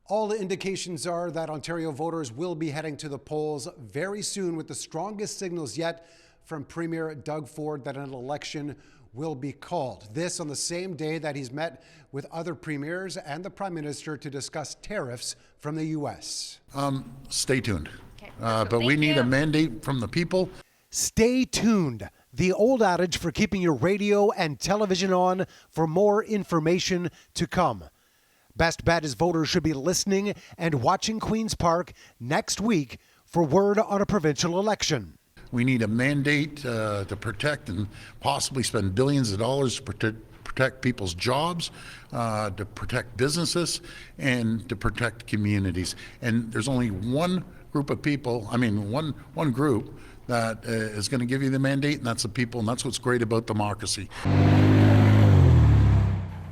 All the indications are that Ontario voters will be heading to the polls very soon, with the strongest signals yet from Premier Doug Ford that an election will be called. This on the same day that he's met with other premiers and the Prime Minister to discuss tariffs from the U.S. Stay tuned. Okay. But we need a mandate from the people. Stay tuned. The old adage for keeping your radio and television on for more information to come. Best bet is voters should be listening and watching Queen's Park next week for word on a provincial election. We need a mandate to protect and possibly spend billions of dollars to protect people's jobs, to protect businesses, and to protect communities. And there's only one group of people, one group that is going to give you the mandate, and that's the people, and that's what's great about democracy.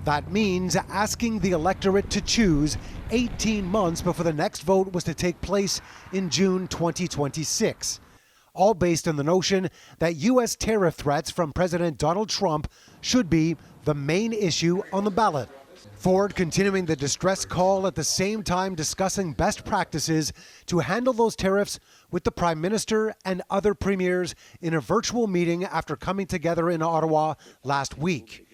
That means asking the electorate to choose 18 months before the next vote was to take place in June 2026. All based on the notion that U.S. tariff threats from President Donald Trump should be the main issue on the ballot. Ford continuing the distress call at the same time discussing best practices to handle those tariffs with the Prime Minister and other premiers in a virtual meeting after coming together in Ottawa last week.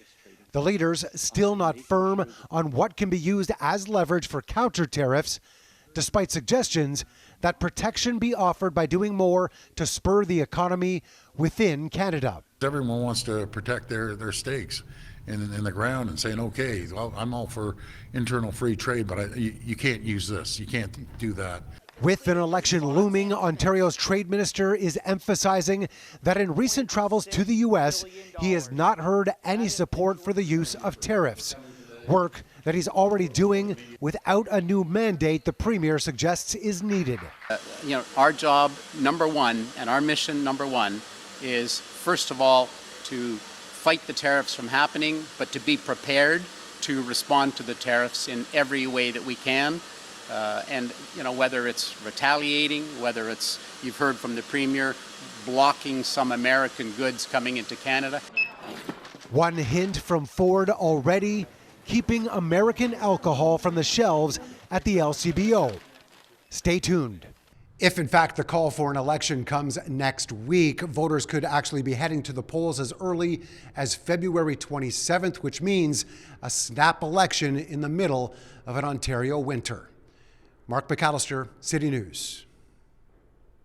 The leaders still not firm on what can be used as leverage for counter tariffs, despite suggestions that protection be offered by doing more to spur the economy within Canada. Everyone wants to protect their stakes in the ground and saying, okay, well, I'm all for internal free trade, but you can't use this. You can't do that. With an election looming, Ontario's trade minister is emphasizing that in recent travels to the U.S., he has not heard any support for the use of tariffs. Work that he's already doing without a new mandate the Premier suggests is needed. Our job, number one, and our mission, number one, is first of all to fight the tariffs from happening, but to be prepared to respond to the tariffs in every way that we can. Whether it's retaliating, whether it's, you've heard from the Premier, blocking some American goods coming into Canada. One hint from Ford already: keeping American alcohol from the shelves at the LCBO. Stay tuned. If in fact the call for an election comes next week, voters could actually be heading to the polls as early as February 27th, which means a snap election in the middle of an Ontario winter. Mark McAllister, City News.